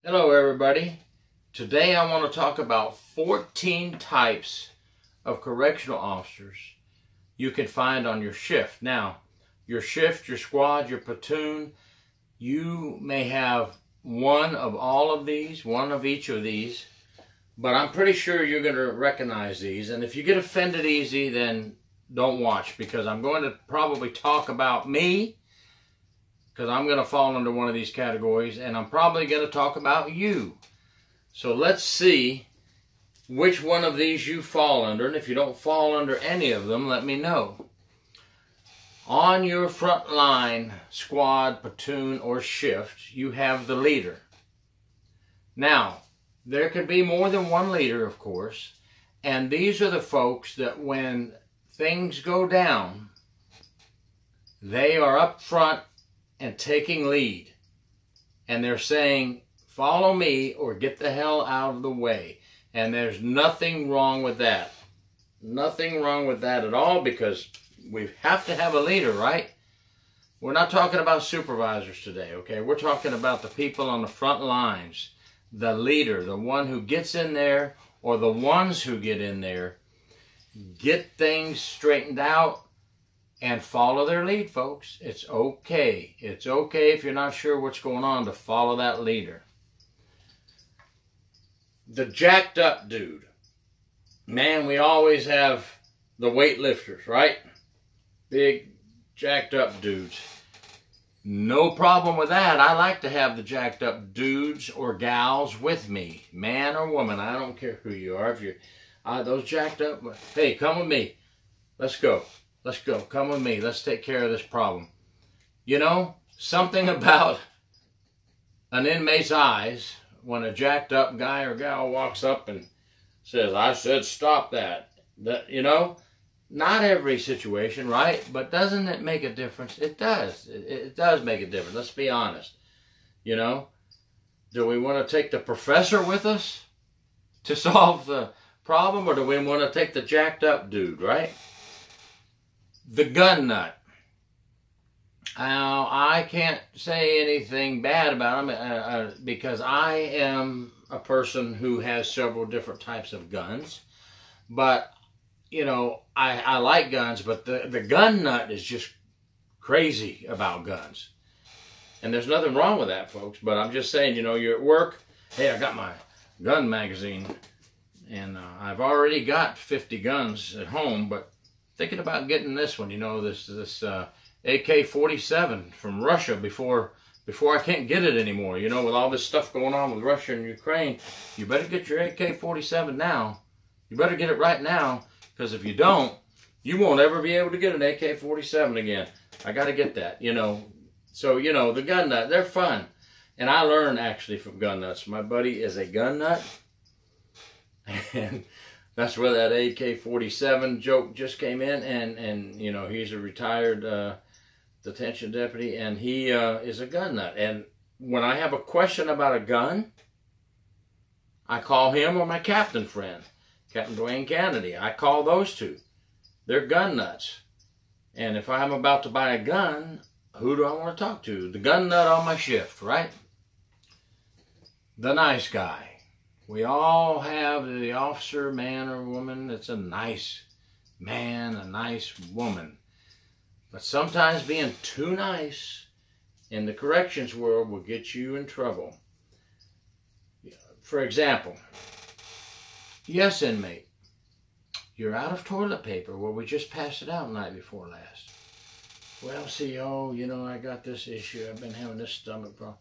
Hello everybody. Today I want to talk about 14 types of correctional officers you can find on your shift. Now, your shift, your squad, your platoon, you may have one of all of these, one of each of these, but I'm pretty sure you're going to recognize these. And if you get offended easy, then don't watch, because I'm going to probably talk about me, because I'm going to fall under one of these categories, and I'm probably going to talk about you. So let's see which one of these you fall under, and if you don't fall under any of them, let me know. On your front line, squad, platoon, or shift, you have the leader. Now, there could be more than one leader, of course, and these are the folks that when things go down, they are up front and taking lead, and they're saying, follow me or get the hell out of the way. And there's nothing wrong with that. Nothing wrong with that at all, because we have to have a leader, right? We're not talking about supervisors today, okay? We're talking about the people on the front lines, the leader, the one who gets in there, or the ones who get in there, get things straightened out, and follow their lead, folks. It's okay. It's okay if you're not sure what's going on to follow that leader. The jacked up dude. Man, we always have the weightlifters, right? Big jacked up dudes. No problem with that. I like to have the jacked up dudes or gals with me. Man or woman, I don't care who you are. If you're those jacked up, hey, come with me. Let's go. Let's go. Come with me. Let's take care of this problem. You know, something about an inmate's eyes when a jacked up guy or gal walks up and says, I said stop that. You know, not every situation, right? But doesn't it make a difference? It does. It does make a difference. Let's be honest. You know, do we want to take the professor with us to solve the problem, or do we want to take the jacked up dude, right? The gun nut. Now, I can't say anything bad about him because I am a person who has several different types of guns. But, you know, I like guns, but the gun nut is just crazy about guns. And there's nothing wrong with that, folks. But I'm just saying, you know, you're at work. Hey, I got my gun magazine. And I've already got 50 guns at home, but thinking about getting this one, you know, this AK-47 from Russia before I can't get it anymore. You know, with all this stuff going on with Russia and Ukraine, you better get your AK-47 now. You better get it right now, because if you don't, you won't ever be able to get an AK-47 again. I got to get that, you know. So, you know, the gun nut, they're fun. And I learned actually from gun nuts. My buddy is a gun nut. And that's where that AK-47 joke just came in, and you know, he's a retired detention deputy, and he is a gun nut. And when I have a question about a gun, I call him or my captain friend, Captain Dwayne Kennedy. I call those two. They're gun nuts. And if I'm about to buy a gun, who do I want to talk to? The gun nut on my shift, right? The nice guy. We all have the officer, man or woman, that's a nice man, a nice woman. But sometimes being too nice in the corrections world will get you in trouble. For example, yes, inmate, you're out of toilet paper. Well, we just passed it out the night before last. Well, CO, you know, I got this issue. I've been having this stomach problem.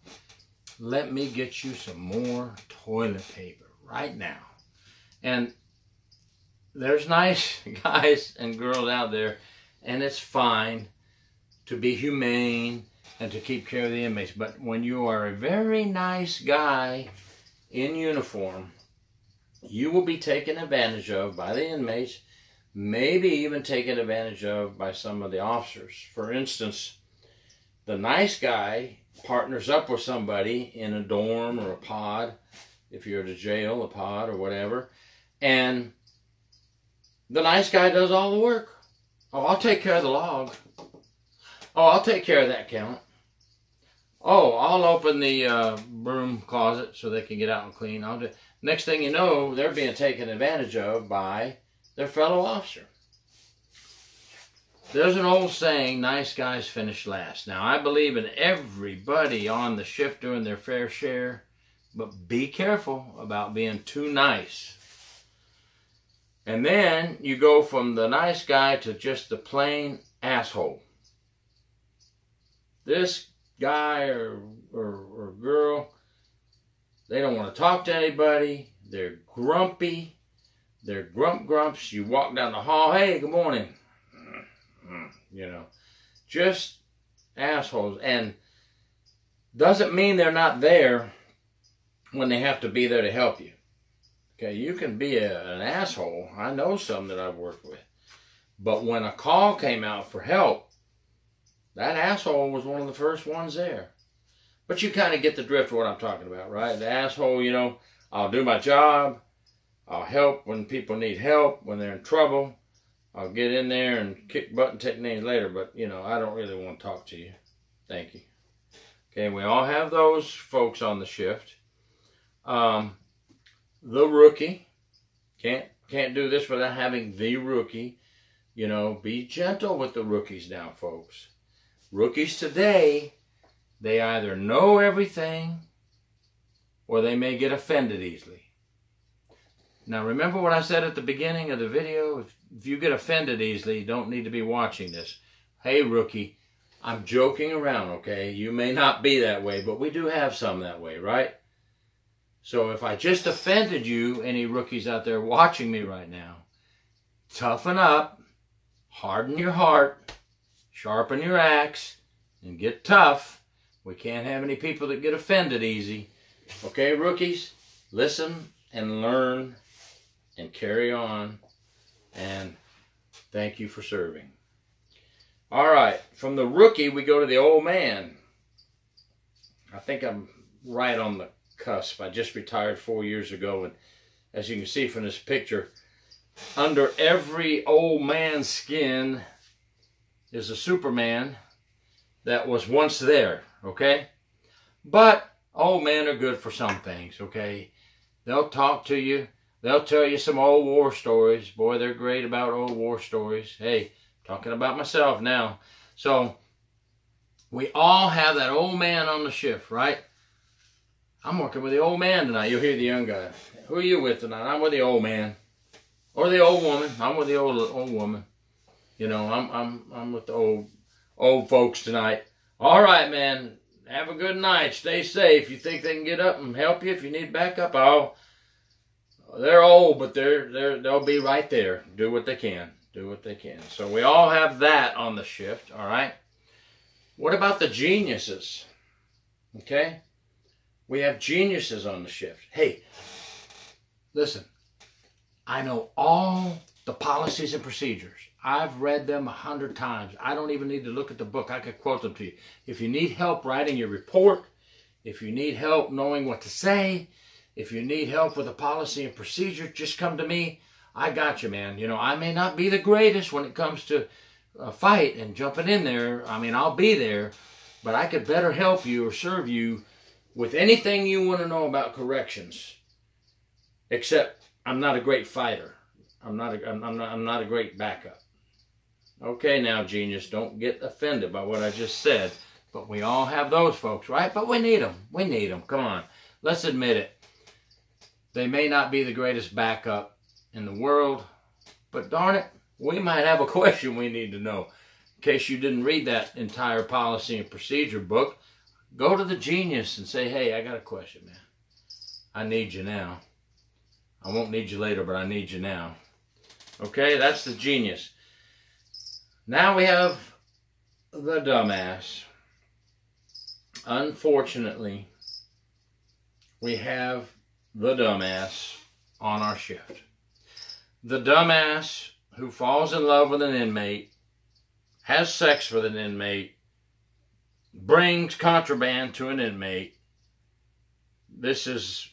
Let me get you some more toilet paper right now. And there's nice guys and girls out there, and it's fine to be humane and to keep care of the inmates. But when you are a very nice guy in uniform, you will be taken advantage of by the inmates, maybe even taken advantage of by some of the officers. For instance, the nice guy partners up with somebody in a dorm or a pod, if you're at a jail, a pod or whatever, and the nice guy does all the work. Oh, I'll take care of the log. Oh, I'll take care of that count. Oh, I'll open the broom closet so they can get out and clean. I'll do. Next thing you know, they're being taken advantage of by their fellow officer. There's an old saying, nice guys finish last. Now, I believe in everybody on the shift doing their fair share, but be careful about being too nice. And then you go from the nice guy to just the plain asshole. This guy or girl, they don't want to talk to anybody. They're grumpy. They're grumps. You walk down the hall, hey, good morning. You know, just assholes. And doesn't mean they're not there when they have to be there to help you. Okay, you can be an asshole. I know some that I've worked with. But when a call came out for help, that asshole was one of the first ones there. But you kind of get the drift of what I'm talking about, right? The asshole, you know, I'll do my job. I'll help when people need help, when they're in trouble. I'll get in there and kick butt and take names later, but, you know, I don't really want to talk to you. Thank you. Okay, we all have those folks on the shift. The rookie. Can't do this without having the rookie. You know, be gentle with the rookies now, folks. Rookies today, they either know everything or they may get offended easily. Now, remember what I said at the beginning of the video? If you get offended easily, you don't need to be watching this. Hey, rookie, I'm joking around, okay? You may not be that way, but we do have some that way, right? So if I just offended you, any rookies out there watching me right now, toughen up, harden your heart, sharpen your axe, and get tough. We can't have any people that get offended easy. Okay, rookies, listen and learn and carry on. And thank you for serving. All right, from the rookie, we go to the old man. I think I'm right on the cusp. I just retired 4 years ago, and as you can see from this picture, under every old man's skin is a Superman that was once there, okay? But old men are good for some things, okay? They'll talk to you. They'll tell you some old war stories. Boy, they're great about old war stories. Hey, talking about myself now. So, we all have that old man on the shift, right? I'm working with the old man tonight. You'll hear the young guy. Who are you with tonight? I'm with the old man. Or the old woman. I'm with the old woman. You know, I'm with the old folks tonight. All right, man. Have a good night. Stay safe. You think they can get up and help you if you need backup? Oh, they're old, but they'll be right there. Do what they can. Do what they can. So we all have that on the shift, all right? What about the geniuses? Okay? We have geniuses on the shift. Hey, listen. I know all the policies and procedures. I've read them 100 times. I don't even need to look at the book. I could quote them to you. If you need help writing your report, if you need help knowing what to say, if you need help with a policy and procedure, just come to me. I got you, man. You know, I may not be the greatest when it comes to a fight and jumping in there. I mean, I'll be there, but I could better help you or serve you with anything you want to know about corrections. Except I'm not a great fighter. I'm not a great backup. Okay, now, genius, don't get offended by what I just said. But we all have those folks, right? But we need them. We need them. Come on. Let's admit it. They may not be the greatest backup in the world, but darn it, we might have a question we need to know. In case you didn't read that entire policy and procedure book, go to the genius and say, hey, I got a question, man. I need you now. I won't need you later, but I need you now. Okay, that's the genius. Now we have the dumbass. Unfortunately, we have the dumbass on our shift. The dumbass who falls in love with an inmate, has sex with an inmate, brings contraband to an inmate. This is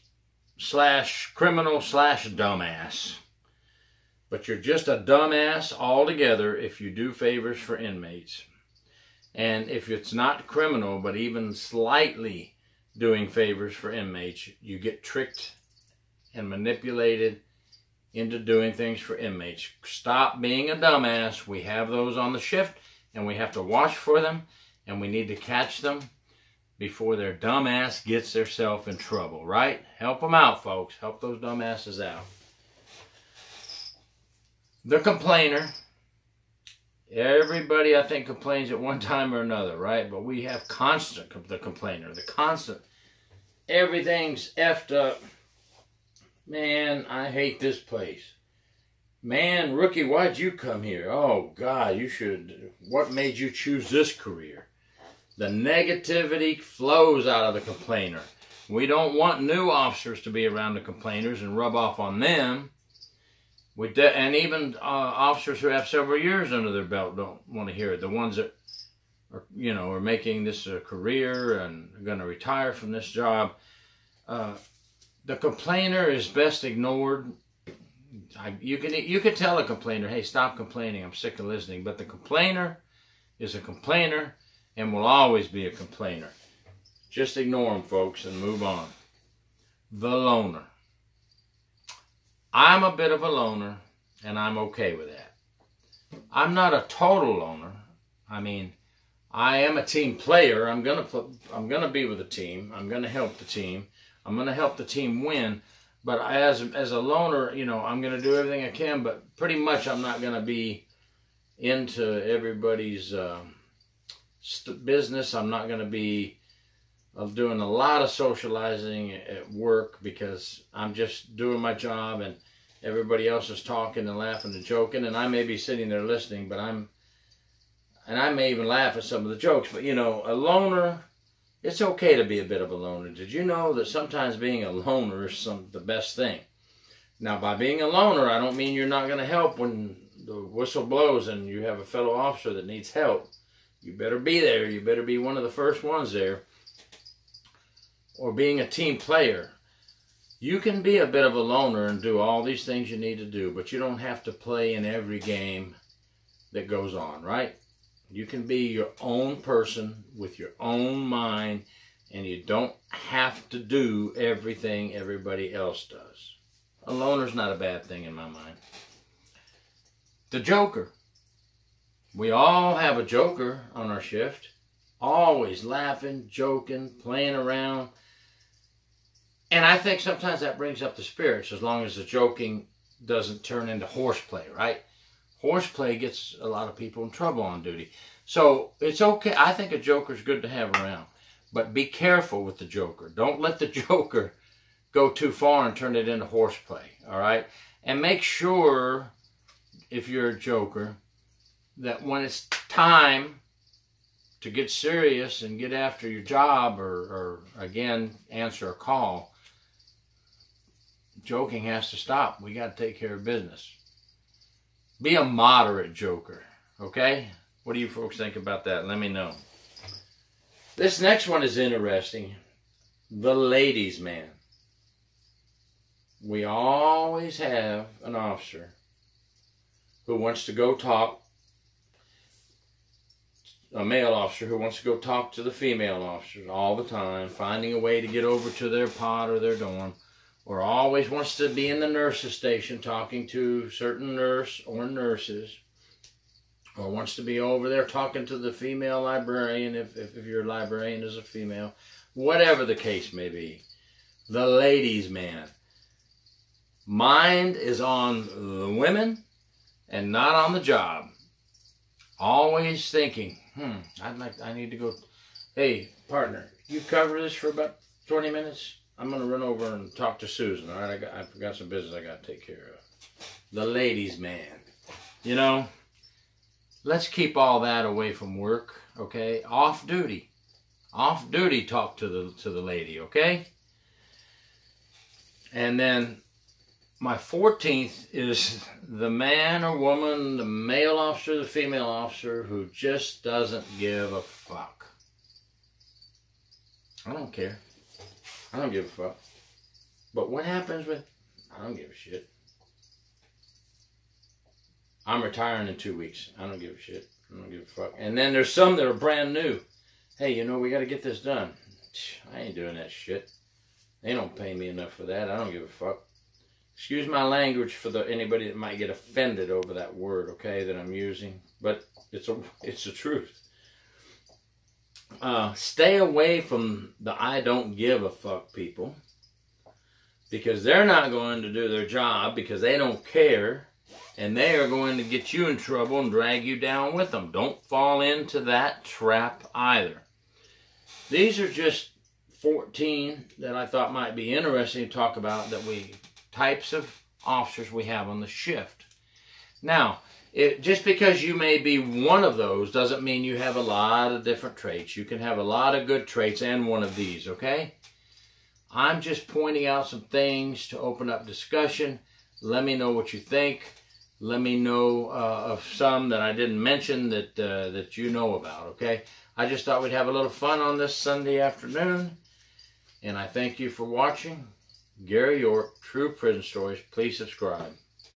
/criminal /dumbass. But you're just a dumbass altogether if you do favors for inmates. And if it's not criminal, but even slightly doing favors for inmates, you get tricked and manipulated into doing things for inmates. Stop being a dumbass. We have those on the shift, and we have to watch for them, and we need to catch them before their dumbass gets themselves in trouble, right? Help them out, folks. Help those dumbasses out. The complainer. Everybody, I think, complains at one time or another, right? But we have the complainer, the constant. Everything's effed up. Man, I hate this place. Man, rookie, why'd you come here? Oh, God, what made you choose this career? The negativity flows out of the complainer. We don't want new officers to be around the complainers and rub off on them. And even officers who have several years under their belt don't want to hear it. The ones that are making this a career and are going to retire from this job. The complainer is best ignored. You can tell a complainer, hey, stop complaining, I'm sick of listening. But the complainer is a complainer and will always be a complainer. Just ignore them, folks, and move on. The loner. I'm a bit of a loner, and I'm okay with that. I'm not a total loner. I mean, I am a team player. I'm gonna be with the team. I'm gonna help the team. I'm gonna help the team win. But as a loner, I'm gonna do everything I can. But pretty much, I'm not gonna be into everybody's business. I'm not gonna be doing a lot of socializing at work because I'm just doing my job and everybody else is talking and laughing and joking, and I may be sitting there listening, but I may even laugh at some of the jokes. But a loner, it's okay to be a bit of a loner. Did you know that sometimes being a loner is the best thing? Now, by being a loner, I don't mean you're not going to help when the whistle blows and you have a fellow officer that needs help. You better be there. You better be one of the first ones there. Or being a team player. You can be a bit of a loner and do all these things you need to do, but you don't have to play in every game that goes on, right? You can be your own person with your own mind, and you don't have to do everything everybody else does. A loner's not a bad thing in my mind. The joker. We all have a joker on our shift. Always laughing, joking, playing around. And I think sometimes that brings up the spirits, as long as the joking doesn't turn into horseplay, right? Horseplay gets a lot of people in trouble on duty. So it's okay. I think a joker's good to have around. But be careful with the joker. Don't let the joker go too far and turn it into horseplay, all right? And make sure, if you're a joker, that when it's time to get serious and get after your job or again, answer a call, joking has to stop. We got to take care of business. Be a moderate joker, okay? What do you folks think about that? Let me know. This next one is interesting. The ladies' man. We always have an officer who wants to go talk, a male officer who wants to go talk to the female officers all the time, finding a way to get over to their pod or their dorm, or always wants to be in the nurse's station talking to certain nurse or nurses, or wants to be over there talking to the female librarian if your librarian is a female, whatever the case may be. The ladies' man. Mind is on the women and not on the job. Always thinking, I need to go, hey, partner, you cover this for about 20 minutes? I'm going to run over and talk to Susan, all right? I've got some business I got to take care of. The ladies' man. Let's keep all that away from work, okay? Off duty. Off duty, talk to the lady, okay? And then my 14th is the man or woman, the male officer, the female officer, who just doesn't give a fuck. I don't care. I don't give a fuck. But what happens with, I don't give a shit. I'm retiring in 2 weeks. I don't give a shit. I don't give a fuck. And then there's some that are brand new. Hey, you know, we got to get this done. I ain't doing that shit. They don't pay me enough for that. I don't give a fuck. Excuse my language for anybody that might get offended over that word, okay, that I'm using. But it's the truth. Stay away from the I don't give a fuck people. Because they're not going to do their job because they don't care. And they are going to get you in trouble and drag you down with them. Don't fall into that trap either. These are just 14 that I thought might be interesting to talk about types of officers we have on the shift. Now, just because you may be one of those doesn't mean you have a lot of different traits. You can have a lot of good traits and one of these, okay? I'm just pointing out some things to open up discussion. Let me know what you think. Let me know of some that I didn't mention that you know about, okay? I just thought we'd have a little fun on this Sunday afternoon. And I thank you for watching. Gary York, True Prison Stories. Please subscribe.